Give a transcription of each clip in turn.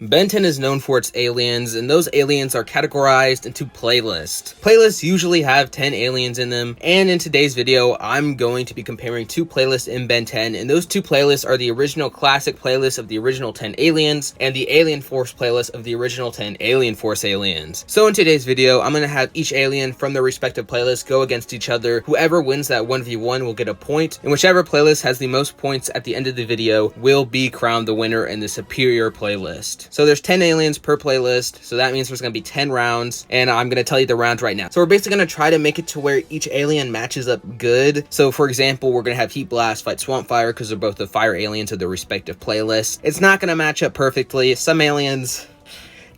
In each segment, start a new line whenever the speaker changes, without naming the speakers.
Ben 10 is known for its aliens, and those aliens are categorized into playlists. Playlists usually have 10 aliens in them, and in today's video, I'm going to be comparing two playlists in Ben 10, and those two playlists are the original classic playlist of the original 10 aliens, and the Alien Force playlist of the original 10 Alien Force aliens. So in today's video, I'm going to have each alien from their respective playlists go against each other. Whoever wins that 1v1 will get a point, and whichever playlist has the most points at the end of the video will be crowned the winner in the superior playlist. So there's 10 aliens per playlist, so that means there's going to be 10 rounds, and I'm going to tell you the rounds right now. So we're basically going to try to make it to where each alien matches up good. So for example, we're going to have Heatblast fight Swampfire because they're both the fire aliens of their respective playlists. It's not going to match up perfectly. Some aliens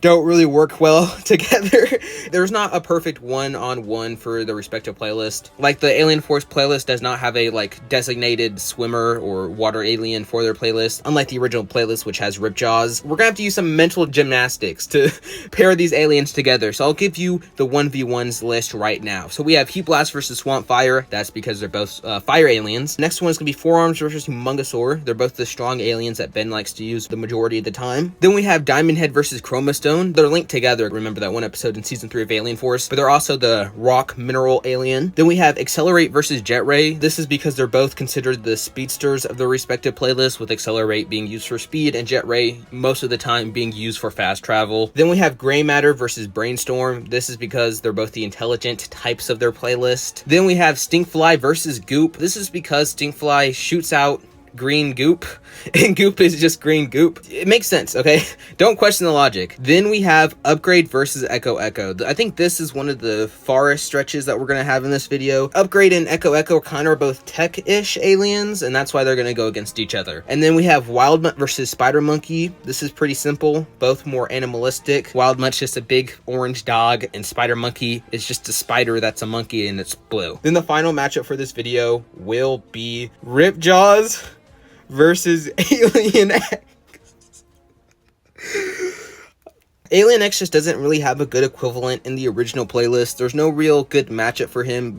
don't really work well together. There's not a perfect one-on-one for the respective playlist. Like the Alien Force playlist does not have a designated swimmer or water alien for their playlist, unlike the original playlist, which has Ripjaws. We're gonna have to use some mental gymnastics to pair these aliens together. So I'll give you the 1v1s list right now. So we have Heatblast versus Swampfire. That's because they're both fire aliens. Next one is gonna be Fourarms versus Humungousaur. They're both the strong aliens that Ben likes to use the majority of the time. Then we have Diamondhead versus Chromastone. They're linked together. Remember that one episode in season 3 of Alien Force, but they're also the rock mineral alien. Then we have Accelerate versus Jetray. This is because they're both considered the speedsters of their respective playlists, with Accelerate being used for speed and Jetray most of the time being used for fast travel. Then we have Graymatter versus Brainstorm. This is because they're both the intelligent types of their playlist. Then we have Stinkfly versus Goop. This is because Stinkfly shoots out green goop, and goop is just green goop. It makes sense, okay? Don't question the logic. Then we have Upgrade versus Echo. I think this is one of the farthest stretches that we're going to have in this video. Upgrade and Echo kind of are both tech-ish aliens, and that's why they're going to go against each other. And then we have Wildmutt versus Spidermonkey. This is pretty simple, both more animalistic. Wildmutt's just a big orange dog, and Spidermonkey is just a spider that's a monkey and it's blue. Then the final matchup for this video will be Ripjaws versus Alien X. Alien X just doesn't really have a good equivalent in the original playlist. There's no real good matchup for him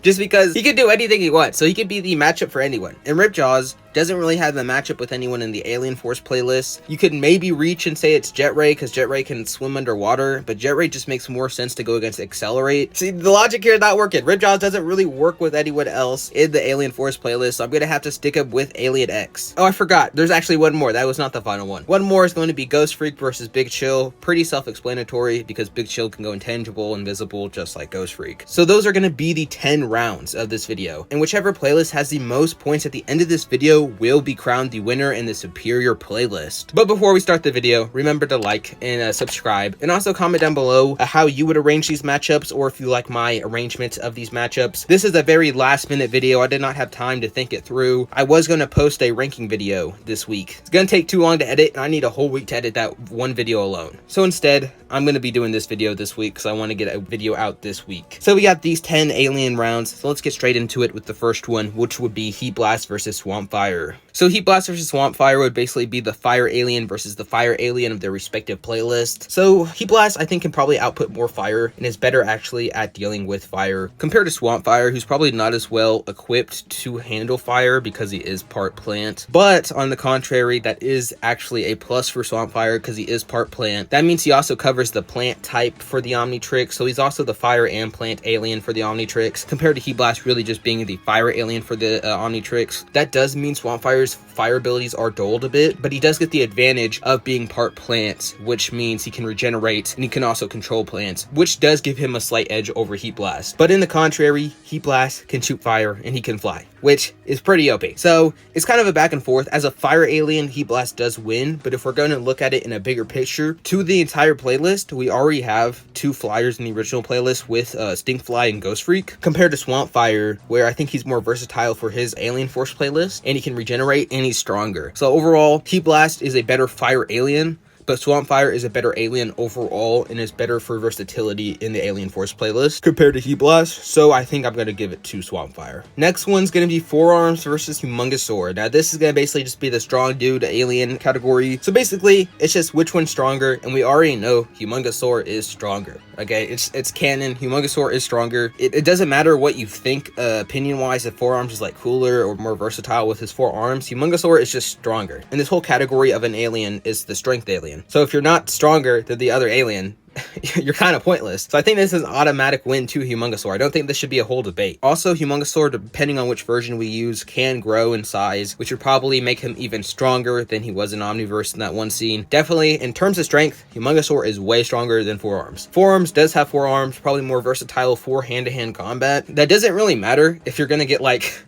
just because he could do anything he wants, so he could be the matchup for anyone. And Ripjaws doesn't really have a matchup with anyone in the Alien Force playlist. You could maybe reach and say it's Jetray because Jetray can swim underwater, but Jetray just makes more sense to go against Accelerate. See, the logic here is not working. Ripjaws doesn't really work with anyone else in the Alien Force playlist, so I'm gonna have to stick up with Alien X. Oh, I forgot. There's actually one more. That was not the final one. One more is going to be Ghostfreak versus Big Chill. Pretty self-explanatory because Big Chill can go intangible, invisible, just like Ghostfreak. So those are gonna be the 10 rounds of this video, and whichever playlist has the most points at the end of this video will be crowned the winner in the superior playlist. But before we start the video, remember to like and subscribe, and also comment down below how you would arrange these matchups, or if you like my arrangement of these matchups. This is a very last minute video. I did not have time to think it through. I was going to post a ranking video this week. It's going to take too long to edit, and I need a whole week to edit that one video alone. So instead, I'm going to be doing this video this week because I want to get a video out this week. So we got these 10 alien rounds, so let's get straight into it with the first one, which would be Heatblast versus Swampfire. So Heatblast versus Swampfire would basically be the fire alien versus the fire alien of their respective playlist. So Heatblast, I think, can probably output more fire and is better actually at dealing with fire compared to Swampfire, who's probably not as well equipped to handle fire because he is part plant. But on the contrary, that is actually a plus for Swampfire because he is part plant. That means he also covers the plant type for the Omnitrix, so he's also the fire and plant alien for the Omnitrix, compared to Heatblast really just being the fire alien for the Omnitrix. That does mean Swampfire's fire abilities are dulled a bit, but he does get the advantage of being part plant, which means he can regenerate and he can also control plants, which does give him a slight edge over Heatblast. But in the contrary, Heatblast can shoot fire and he can fly, which is pretty OP. So it's kind of a back and forth. As a fire alien, Heatblast does win, but if we're going to look at it in a bigger picture, to the entire playlist, we already have two flyers in the original playlist with Stinkfly and Ghostfreak, compared to Swampfire, where I think he's more versatile for his Alien Force playlist, and he can regenerate and he's stronger. So overall, Heatblast is a better fire alien, but Swampfire is a better alien overall and is better for versatility in the Alien Force playlist compared to Heatblast, so I think I'm going to give it to Swampfire. Next one's going to be Fourarms versus Humungousaur. Now this is going to basically just be the strong dude alien category, so basically it's just which one's stronger, and we already know Humungousaur is stronger. Okay, it's canon. Humungousaur is stronger. It doesn't matter what you think opinion-wise if Fourarms is like cooler or more versatile with his 4 arms. Humungousaur is just stronger. And this whole category of an alien is the strength alien. So if you're not stronger than the other alien, you're kind of pointless. So I think this is an automatic win to Humungousaur. I don't think this should be a whole debate. Also, Humungousaur, depending on which version we use, can grow in size, which would probably make him even stronger than he was in Omniverse in that one scene. Definitely, in terms of strength, Humungousaur is way stronger than Fourarms. Fourarms does have 4 arms, probably more versatile for hand-to-hand combat. That doesn't really matter if you're gonna get like...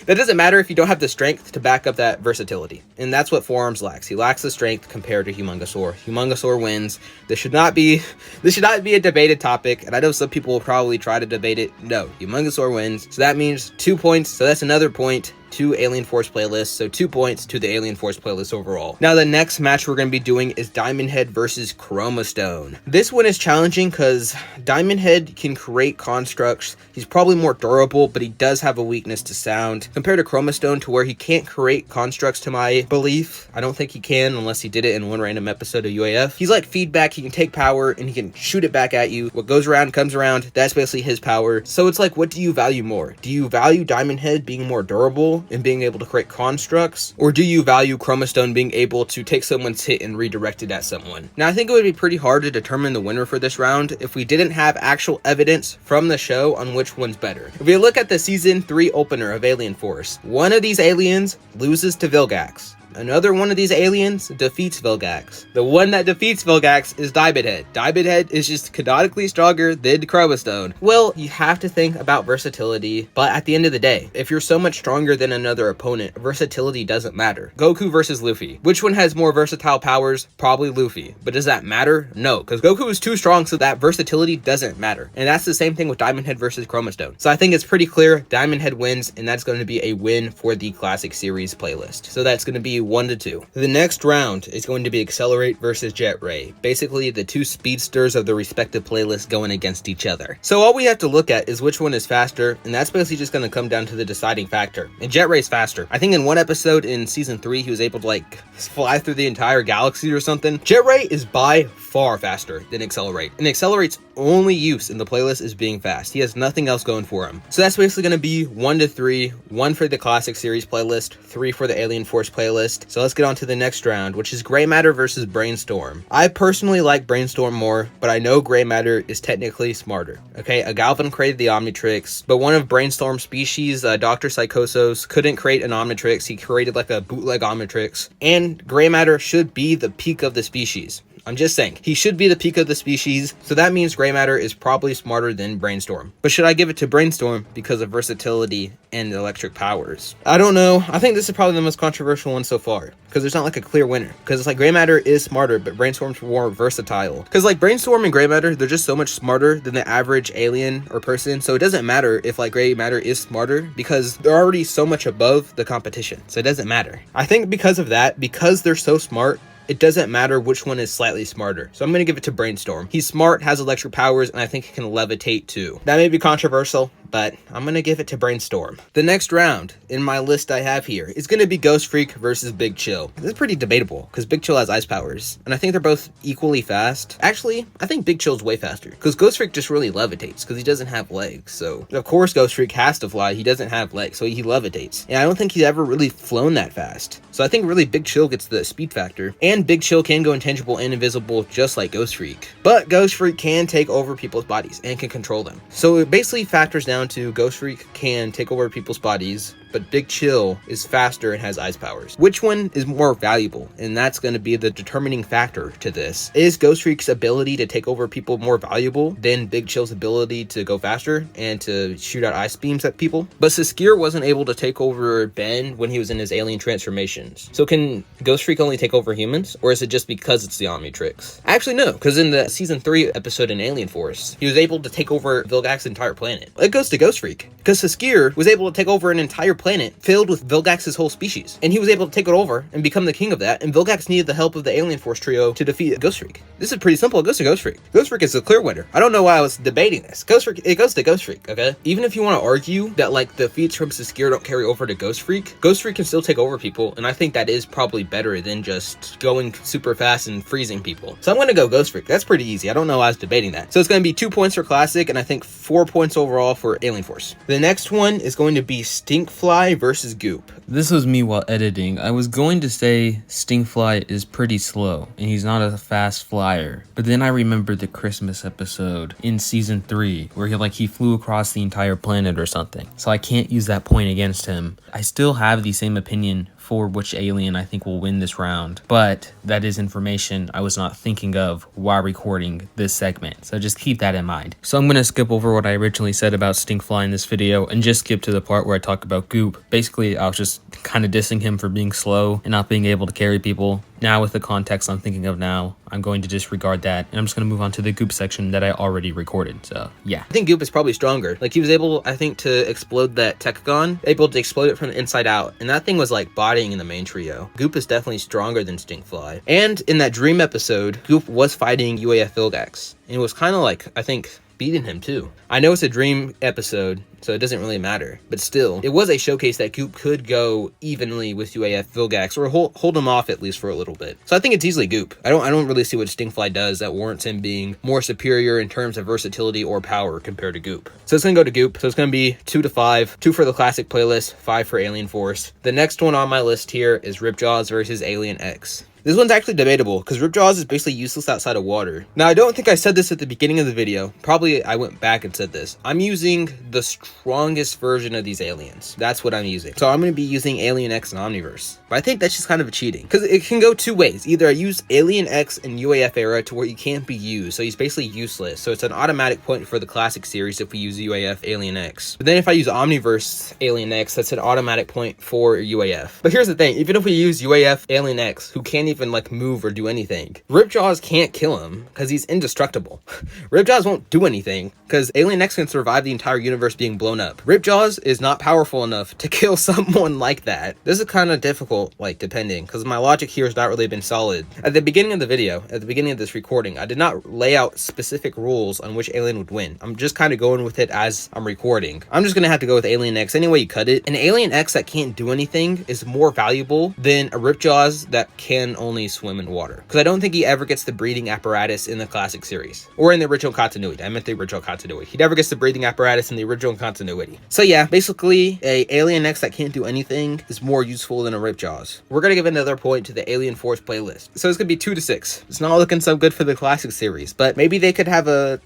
That doesn't matter if you don't have the strength to back up that versatility. And that's what Fourarms lacks. He lacks the strength compared to Humungousaur. Humungousaur wins. This should not be a debated topic, and I know some people will probably try to debate it. No, Humungousaur wins. So that means 2 points. So that's another point to Alien Force playlist, so 2 points to the Alien Force playlist overall. Now the next match we're going to be doing is Diamondhead versus Chromastone. This one is challenging because Diamondhead can create constructs. He's probably more durable, but he does have a weakness to sound compared to Chromastone, to where he can't create constructs to my belief. I don't think he can unless he did it in one random episode of UAF. He's like feedback. He can take power and he can shoot it back at you. What goes around comes around. That's basically his power. So it's like, what do you value more? Do you value Diamondhead being more durable and being able to create constructs, or do you value Chromastone being able to take someone's hit and redirect it at someone? Now I think it would be pretty hard to determine the winner for this round if we didn't have actual evidence from the show on which one's better. If we look at the season 3 opener of Alien Force, one of these aliens loses to Vilgax. Another one of these aliens defeats Vilgax. The one that defeats Vilgax is Diamondhead. Diamondhead is just canonically stronger than Chromastone. Well, you have to think about versatility, but at the end of the day, if you're so much stronger than another opponent, versatility doesn't matter. Goku versus Luffy. Which one has more versatile powers? Probably Luffy. But does that matter? No, because Goku is too strong, so that versatility doesn't matter. And that's the same thing with Diamondhead versus Chromastone. So I think it's pretty clear Diamondhead wins, and that's going to be a win for the Classic Series playlist. So that's going to be 1-2. The next round is going to be Accelerate versus Jetray. Basically, the 2 speedsters of the respective playlists going against each other. So all we have to look at is which one is faster, and that's basically just going to come down to the deciding factor. And Jetray's faster. I think in one episode in season 3, he was able to like fly through the entire galaxy or something. Jetray is by far faster than Accelerate, and Accelerate's only use in the playlist is being fast. He has nothing else going for him. So that's basically going to be 1-3, 1 for the Classic Series playlist, 3 for the Alien Force playlist. So let's get on to the next round, which is Graymatter versus Brainstorm. I personally like Brainstorm more, but I know Graymatter is technically smarter. Okay, a Galvan created the Omnitrix, but one of Brainstorm's species, Dr. Psychosos, couldn't create an Omnitrix. He created like a bootleg Omnitrix, and Graymatter should be the peak of the species. I'm just saying, he should be the peak of the species, so that means Graymatter is probably smarter than Brainstorm. But should I give it to Brainstorm because of versatility and electric powers? I don't know. I think this is probably the most controversial one so far, because there's not like a clear winner. Because it's like Graymatter is smarter, but Brainstorm's more versatile. Because like Brainstorm and Graymatter, they're just so much smarter than the average alien or person, so it doesn't matter if like Graymatter is smarter, because they're already so much above the competition, so it doesn't matter. I think because of that, because they're so smart, it doesn't matter which one is slightly smarter. So I'm going to give it to Brainstorm. He's smart, has electric powers, and I think he can levitate too. That may be controversial, but I'm going to give it to Brainstorm. The next round in my list I have here is going to be Ghostfreak versus Big Chill. This is pretty debatable because Big Chill has ice powers, and I think they're both equally fast. Actually, I think Big Chill's way faster because Ghostfreak just really levitates because he doesn't have legs. So of course Ghostfreak has to fly. He doesn't have legs, so he levitates. And I don't think he's ever really flown that fast. So I think really Big Chill gets the speed factor. And Big Chill can go intangible and invisible just like Ghostfreak. But Ghostfreak can take over people's bodies and can control them. So it basically factors down to Ghostfreak can take over people's bodies, but Big Chill is faster and has ice powers. Which one is more valuable? And that's going to be the determining factor to this. Is Ghostfreak's ability to take over people more valuable than Big Chill's ability to go faster and to shoot out ice beams at people? But Saskir wasn't able to take over Ben when he was in his alien transformations. So can Ghostfreak only take over humans? Or is it just because it's the Omnitrix? Actually, no, because in the season 3 episode in Alien Force, he was able to take over Vilgax's entire planet. It goes to Ghostfreak, because Saskir was able to take over an entire planet filled with Vilgax's whole species, and he was able to take it over and become the king of that, and Vilgax needed the help of the Alien Force trio to defeat Ghostfreak. This is pretty simple. It goes to Ghostfreak. Ghostfreak is the clear winner. I don't know why I was debating this. Ghostfreak, it goes to Ghostfreak, okay? Even if you want to argue that like the feats from Saskia don't carry over to Ghostfreak, Ghostfreak can still take over people, and I think that is probably better than just going super fast and freezing people. So I'm gonna go Ghostfreak. That's pretty easy. I don't know why I was debating that. So it's gonna be 2 points for Classic, and I think 4 points overall for Alien Force. The next one is going to be Stinkfly versus Goop.
This was me while editing. I was going to say Stinkfly is pretty slow, and he's not a fast flyer. But then I remembered the Christmas episode in season 3, where he flew across the entire planet or something. So I can't use that point against him. I still have the same opinion for which alien I think will win this round, but that is information I was not thinking of while recording this segment, so just keep that in mind. So I'm going to skip over what I originally said about Stinkfly in this video and just skip to the part where I talk about Goop. Basically, I was just kind of dissing him for being slow and not being able to carry people. Now with the context I'm thinking of now, I'm going to disregard that, and I'm just going to move on to the Goop section that I already recorded, so yeah.
I think Goop is probably stronger. Like, he was able, I think, to explode that Techagon, able to explode it from the inside out, and that thing was like bodying in the main trio. Goop is definitely stronger than Stinkfly. And in that Dream episode, Goop was fighting UAF Vilgax, and it was kind of like, I think, beating him too. I know it's a Dream episode, so it doesn't really matter, but still, it was a showcase that Goop could go evenly with UAF Vilgax, or hold him off at least for a little bit. So I think it's easily Goop. I don't really see what Stinkfly does that warrants him being more superior in terms of versatility or power compared to Goop. So it's gonna go to Goop. So it's gonna be 2 to 5, 2 for the Classic playlist, 5 for Alien Force. The next one on my list here is Ripjaws versus Alien X. This one's actually debatable, because Ripjaws is basically useless outside of water. Now, I don't think I said this at the beginning of the video. Probably I went back and said this. I'm using the strongest version of these aliens. That's what I'm using. So I'm going to be using Alien X and Omniverse. But I think that's just kind of cheating, because it can go 2 ways. Either I use Alien X in UAF era to where he can't be used, so he's basically useless. So it's an automatic point for the Classic series if we use UAF Alien X. But then if I use Omniverse Alien X, that's an automatic point for UAF. But here's the thing. Even if we use UAF Alien X, who can't even like move or do anything, Ripjaws can't kill him because he's indestructible. Ripjaws won't do anything because Alien X can survive the entire universe being blown up. Ripjaws is not powerful enough to kill someone like that. This is kind of difficult, like, depending, because my logic here has not really been solid. At the beginning of the video, at the beginning of this recording, I did not lay out specific rules on which alien would win. I'm just kind of going with it as I'm recording. I'm just gonna have to go with Alien X any way you cut it. An Alien X that can't do anything is more valuable than a Ripjaws that can only swim in water, because I don't think he ever gets the breathing apparatus in the Classic series or in the original continuity. I meant the original continuity. He never gets the breathing apparatus in the original continuity. So yeah, basically a Alien X that can't do anything is more useful than a Ripjaws. We're gonna give another point to the Alien Force playlist, so it's gonna be 2 to 6. It's not looking so good for the Classic series, but maybe they could have a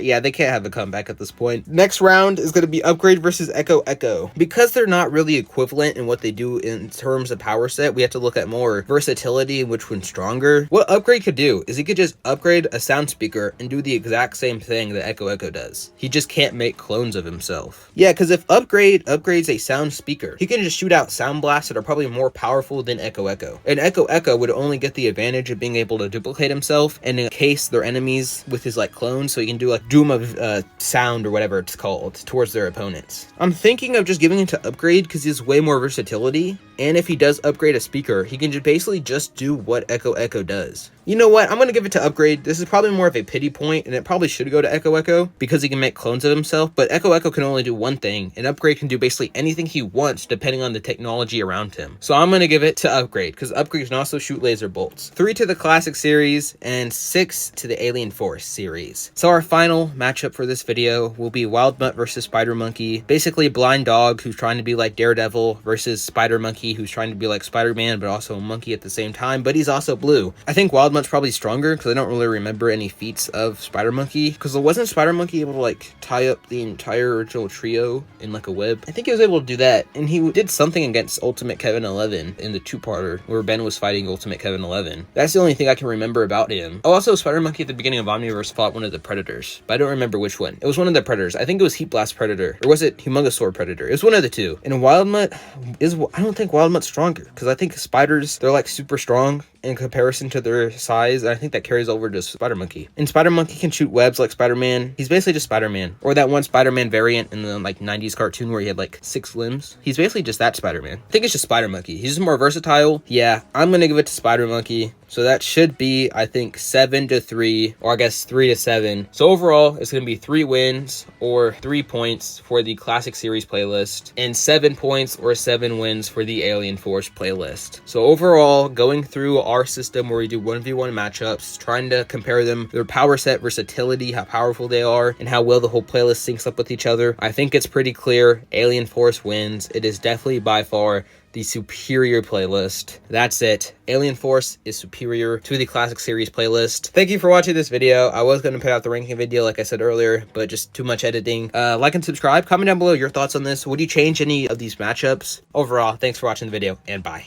yeah, they can't have a comeback at this point. Next round is going to be Upgrade versus Echo Echo. Because they're not really equivalent in what they do in terms of power set, we have to look at more versatility and which one's stronger. What Upgrade could do is he could just upgrade a sound speaker and do the exact same thing that Echo Echo does. He just can't make clones of himself. Yeah, because if Upgrade upgrades a sound speaker, he can just shoot out sound blasts that are probably more powerful than Echo Echo. And Echo Echo would only get the advantage of being able to duplicate himself and encase their enemies with his like clones, so he can do like doom of sound or whatever it's called towards their opponents. I'm thinking of just giving it to Upgrade because he has way more versatility, and if he does upgrade a speaker, he can basically just do what Echo Echo does. You know what? I'm going to give it to Upgrade. This is probably more of a pity point, and it probably should go to Echo Echo because he can make clones of himself, but Echo Echo can only do one thing, and Upgrade can do basically anything he wants depending on the technology around him. So I'm going to give it to Upgrade because Upgrade can also shoot laser bolts. 3 to the Classic series and 6 to the Alien Force series. So our final matchup for this video will be Wildmutt versus Spidermonkey. Basically, Blind Dog, who's trying to be like Daredevil, versus Spidermonkey, who's trying to be like Spider-Man, but also a monkey at the same time, but he's also blue. I think Wildmutt's probably stronger because I don't really remember any feats of Spidermonkey, because wasn't Spidermonkey able to like tie up the entire original trio in like a web? I think he was able to do that, and he did something against Ultimate Kevin 11 in the 2-parter where Ben was fighting Ultimate Kevin 11. That's the only thing I can remember about him. Oh, also Spidermonkey at the beginning of Omniverse fought one of the Predators, but I don't remember which one. It was one of the Predators. I think it was Heatblast Predator, or was it Humungousaur Predator? It was one of the two. And Wildmutt I don't think Wildmutt's stronger, because I think spiders, they're like super strong, in comparison to their size, and I think that carries over to Spidermonkey. And Spidermonkey can shoot webs like Spider-Man. He's basically just Spider-Man. Or that one Spider-Man variant in the like 90s cartoon where he had like 6 limbs. He's basically just that Spider-Man. I think it's just Spidermonkey. He's just more versatile. Yeah, I'm gonna give it to Spidermonkey. So that should be, I think, 7-3, or I guess 3-7. So overall, it's going to be 3 wins or 3 points for the Classic Series playlist, and 7 points or 7 wins for the Alien Force playlist. So overall, going through our system where we do 1v1 matchups, trying to compare them, their power set versatility, how powerful they are, and how well the whole playlist syncs up with each other, I think it's pretty clear Alien Force wins. It is definitely by far the superior playlist. That's it. Alien Force is superior to the Classic Series playlist. Thank you for watching this video. I was going to put out the ranking video like I said earlier, but just too much editing. Like and subscribe. Comment down below your thoughts on this. Would you change any of these matchups? Overall, thanks for watching the video, and bye.